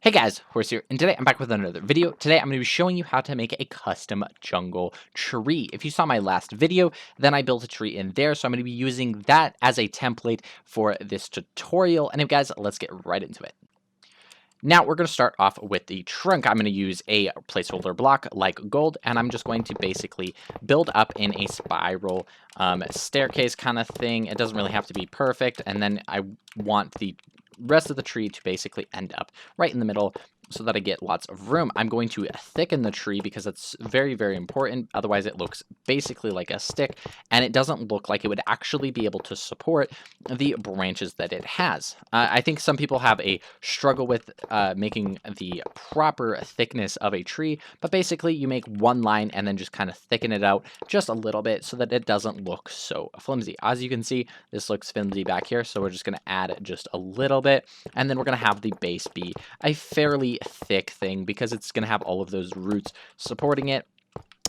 Hey guys, Horse here, and today I'm back with another video. Today I'm going to be showing you how to make a custom jungle tree. If you saw my last video, then I built a tree in there, so I'm going to be using that as a template for this tutorial. And guys, let's get right into it. Now we're going to start off with the trunk. I'm going to use a placeholder block like gold, and I'm just going to basically build up in a spiral staircase kind of thing. It doesn't really have to be perfect, and then I want the rest of the tree to basically end up right in the middle so that I get lots of room. I'm going to thicken the tree because that's very, very important. Otherwise, it looks basically like a stick, and it doesn't look like it would actually be able to support the branches that it has. I think some people have a struggle with making the proper thickness of a tree, but basically you make one line and then just kind of thicken it out just a little bit so that it doesn't look so flimsy. As you can see, this looks flimsy back here, so we're just going to add just a little bit, and then we're going to have the base be a fairly thick thing because it's going to have all of those roots supporting it.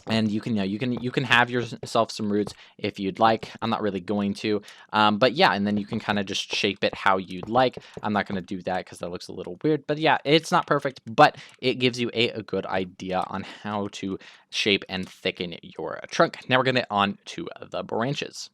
And you can have yourself some roots if you'd like. I'm not really going to, but yeah, and then you can kind of just shape it how you'd like. I'm not going to do that because that looks a little weird. But yeah, it's not perfect, but it gives you a good idea on how to shape and thicken your trunk. Now we're going to get on to the branches.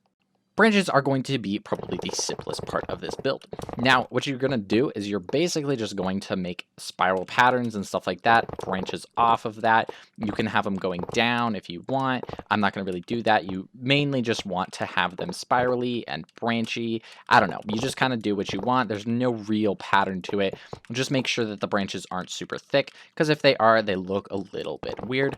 Branches are going to be probably the simplest part of this build. Now, what you're going to do is you're basically just going to make spiral patterns and stuff like that, branches off of that. You can have them going down if you want. I'm not going to really do that. You mainly just want to have them spirally and branchy. I don't know. You just kind of do what you want. There's no real pattern to it. Just make sure that the branches aren't super thick, because if they are, they look a little bit weird.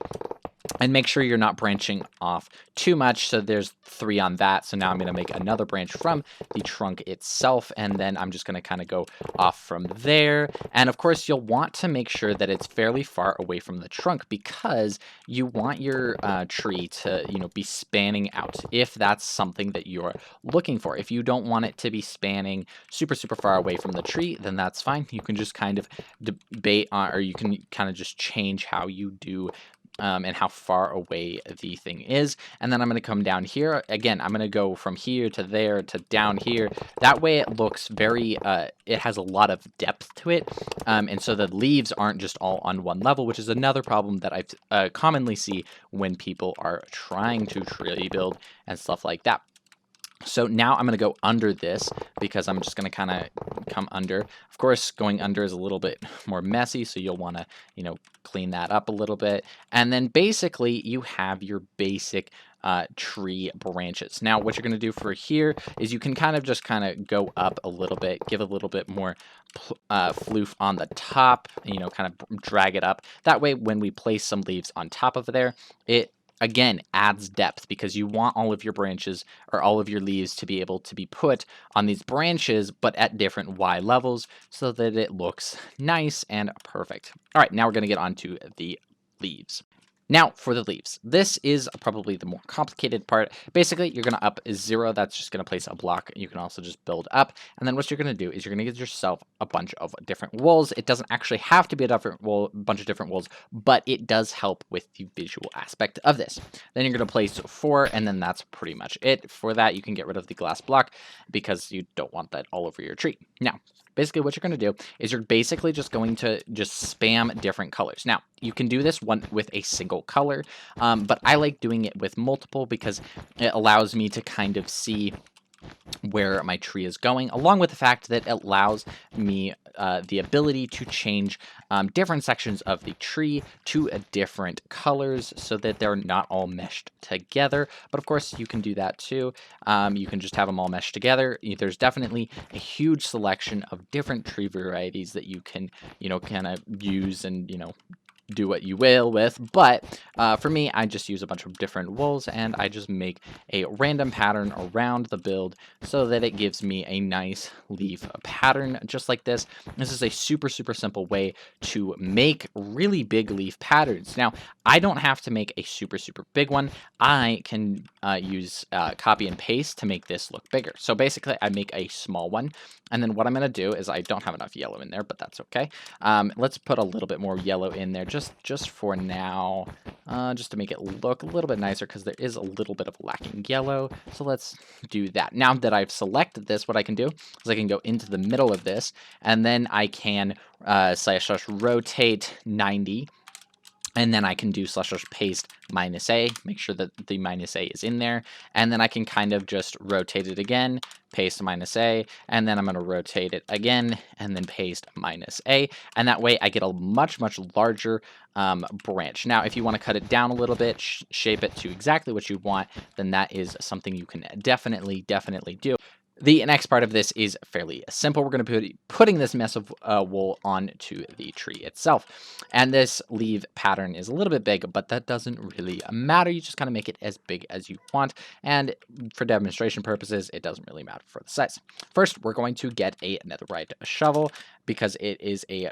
And make sure you're not branching off too much. So there's 3 on that. So now I'm going to make another branch from the trunk itself. And then I'm just going to kind of go off from there. And of course, you'll want to make sure that it's fairly far away from the trunk, because you want your tree to, be spanning out if that's something that you're looking for. If you don't want it to be spanning super, super far away from the tree, then that's fine. You can just kind of debate on, or you can kind of just change how you do and how far away the thing is. And then I'm going to come down here. Again, I'm going to go from here to there to down here. That way it looks very, it has a lot of depth to it. And so the leaves aren't just all on one level, which is another problem that I commonly see when people are trying to tree build and stuff like that. So now I'm going to go under this because I'm just going to kind of come under. Of course, going under is a little bit more messy, so you'll want to, clean that up a little bit. And then basically you have your basic tree branches. Now, what you're going to do for here is you can kind of go up a little bit, give a little bit more floof on the top, kind of drag it up. That way, when we place some leaves on top of there, it again adds depth, because you want all of your branches or all of your leaves to be able to be put on these branches, but at different Y levels, so that it looks nice and perfect. All right, now we're going to get on to the leaves. Now, for the leaves, this is probably the more complicated part. Basically, you're going to up 0. That's just going to place a block. You can also just build up. And then what you're going to do is you're going to get yourself a bunch of different wools. It doesn't actually have to be a bunch of different wools, but it does help with the visual aspect of this. Then you're going to place 4, and then that's pretty much it. For that, you can get rid of the glass block because you don't want that all over your tree. Now, basically what you're going to do is you're basically just going to spam different colors. Now, you can do this one with a single color, but I like doing it with multiple because it allows me to kind of see where my tree is going, along with the fact that it allows me the ability to change different sections of the tree to different colors so that they're not all meshed together. But of course, you can do that too. You can just have them all meshed together. There's definitely a huge selection of different tree varieties that you can, kind of use and, do what you will with, but for me, I just use a bunch of different wools, and I just make a random pattern around the build so that it gives me a nice leaf pattern just like this. This is a super, super simple way to make really big leaf patterns. Now, I don't have to make a super, super big one. I can use copy and paste to make this look bigger. So basically, I make a small one, and then what I'm going to do is I don't have enough yellow in there, but that's okay. Let's put a little bit more yellow in there just for now. just to make it look a little bit nicer because there is a little bit of lacking yellow. So let's do that. Now that I've selected this, what I can do is I can go into the middle of this, and then I can slash rotate 90. And then I can do / paste -a, make sure that the -a is in there. And then I can kind of just rotate it again, paste -a, and then I'm going to rotate it again, and then paste -a. And that way I get a much, much larger branch. Now, if you want to cut it down a little bit, shape it to exactly what you want, then that is something you can definitely do. The next part of this is fairly simple. We're going to be putting this mess of wool onto the tree itself. And this leaf pattern is a little bit big, but that doesn't really matter. You just kind of make it as big as you want. And for demonstration purposes, it doesn't really matter for the size. First, we're going to get a netherite shovel because it is a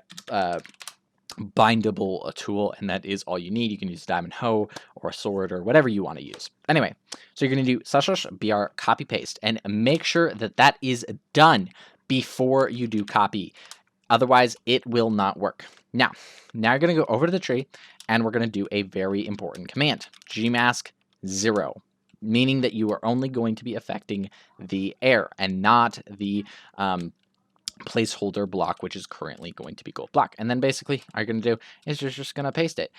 bindable tool, and that is all you need. You can use a diamond hoe or a sword or whatever you want to use. Anyway, so you're going to do /br copy paste and make sure that that is done before you do copy. Otherwise, it will not work. Now you're going to go over to the tree, and we're going to do a very important command, gmask 0, meaning that you are only going to be affecting the air and not the placeholder block, which is currently going to be gold block. And then basically all you're going to do is you're just going to paste it.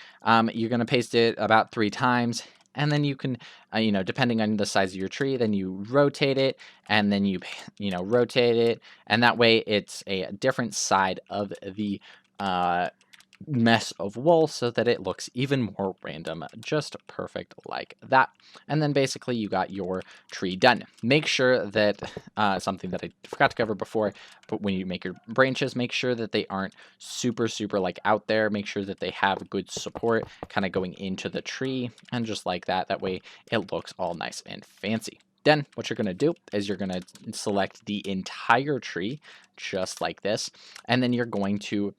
You're going to paste it about 3 times, and then you can, depending on the size of your tree, then you rotate it, and then you rotate it, and that way it's a different side of the mess of wool so that it looks even more random, just perfect like that. And then basically you got your tree done. Make sure that something that I forgot to cover before, but when you make your branches, make sure that they aren't super like out there. Make sure that they have good support kind of going into the tree, and just like that, that way it looks all nice and fancy. Then what you're going to do is you're going to select the entire tree just like this, and then you're going to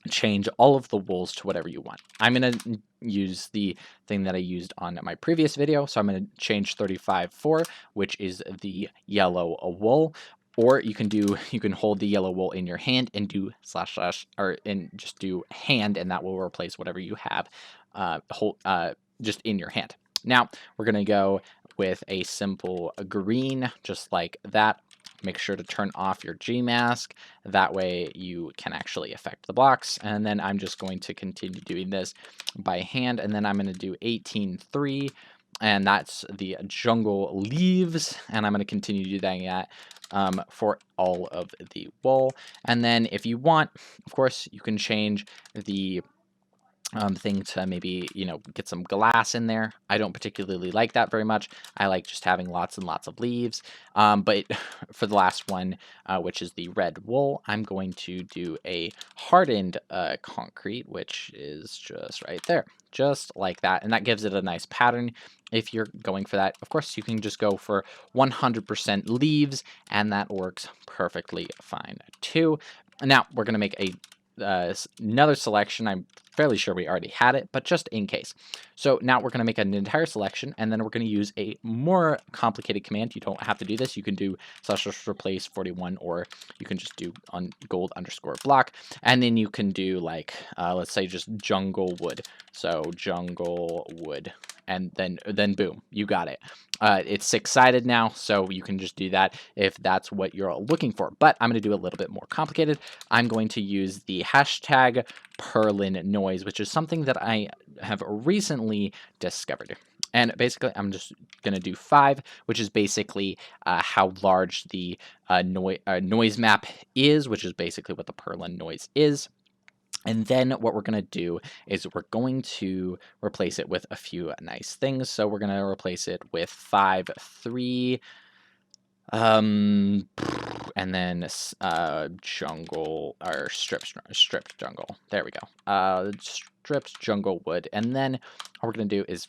change all of the wools to whatever you want. I'm going to use the thing that I used on my previous video. So I'm going to change 35-4, which is the yellow wool. Or you can hold the yellow wool in your hand and do / and just do hand, and that will replace whatever you have just in your hand. Now we're going to go with a simple green, just like that. Make sure to turn off your Gmask. That way you can actually affect the blocks. And then I'm just going to continue doing this by hand. And then I'm going to do 18-3. And that's the jungle leaves. And I'm going to continue doing that for all of the wool. And then if you want, of course, you can change the thing to maybe, get some glass in there. I don't particularly like that very much. I like just having lots and lots of leaves. But for the last one, which is the red wool, I'm going to do a hardened concrete, which is just right there, just like that. And that gives it a nice pattern. If you're going for that, of course, you can just go for 100% leaves, and that works perfectly fine too. Now we're going to make another selection. I'm fairly sure we already had it, but just in case. So now we're going to make an entire selection, and then we're going to use a more complicated command. You don't have to do this. You can do / replace 41, or you can just do on gold _ block, and then you can do like let's say just jungle wood. So jungle wood, and then boom, you got it. It's 6-sided now, so you can just do that if that's what you're looking for. But I'm going to do a little bit more complicated. I'm going to use the hashtag Perlin noise, which is something that I have recently discovered. And basically, I'm just going to do 5, which is basically how large the noise map is, which is basically what the Perlin noise is. And then what we're going to do is we're going to replace it with a few nice things. So we're going to replace it with 5-3, and then jungle or stripped jungle. There we go. Stripped jungle wood. And then what we're going to do is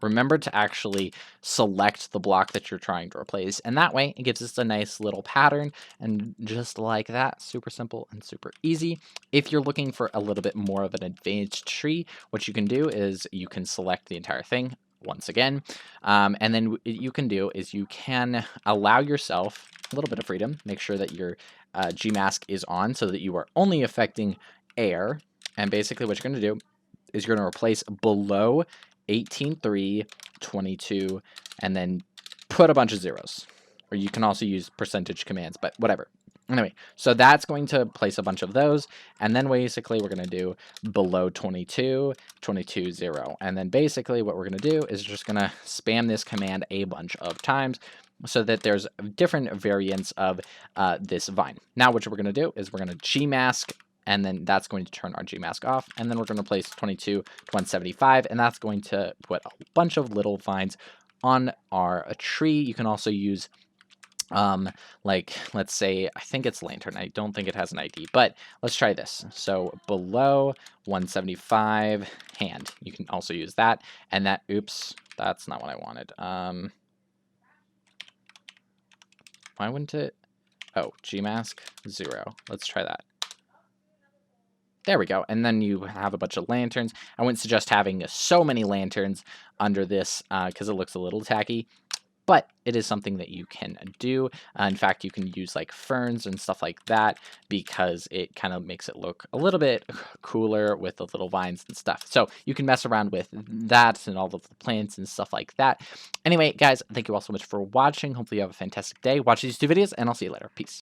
remember to actually select the block that you're trying to replace, and that way it gives us a nice little pattern, and just like that, super simple and super easy. If you're looking for a little bit more of an advanced tree, what you can do is you can select the entire thing once again, and then what you can do is you can allow yourself a little bit of freedom. Make sure that your Gmask is on so that you are only affecting air, and basically what you're going to do is you're going to replace below 18.3, 22, and then put a bunch of zeros. Or you can also use percentage commands, but whatever. Anyway, so that's going to place a bunch of those, and then basically we're going to do below 22, 22, 0. And then basically what we're going to do is just going to spam this command a bunch of times so that there's different variants of this vine. Now what we're going to do is we're going to gmask, and then that's going to turn our gmask off, and then we're going to place 22 to 175, and that's going to put a bunch of little vines on our tree. You can also use like, let's say, I think it's lantern. I don't think it has an ID, but let's try this. So below 175 hand, you can also use that. And that, oops, that's not what I wanted. Why wouldn't it? Oh, gmask 0. Let's try that. There we go. And then you have a bunch of lanterns. I wouldn't suggest having so many lanterns under this because it looks a little tacky. But it is something that you can do. In fact, you can use like ferns and stuff like that because it kind of makes it look a little bit cooler with the little vines and stuff. So you can mess around with that and all of the plants and stuff like that. Anyway, guys, thank you all so much for watching. Hopefully you have a fantastic day. Watch these 2 videos, and I'll see you later. Peace.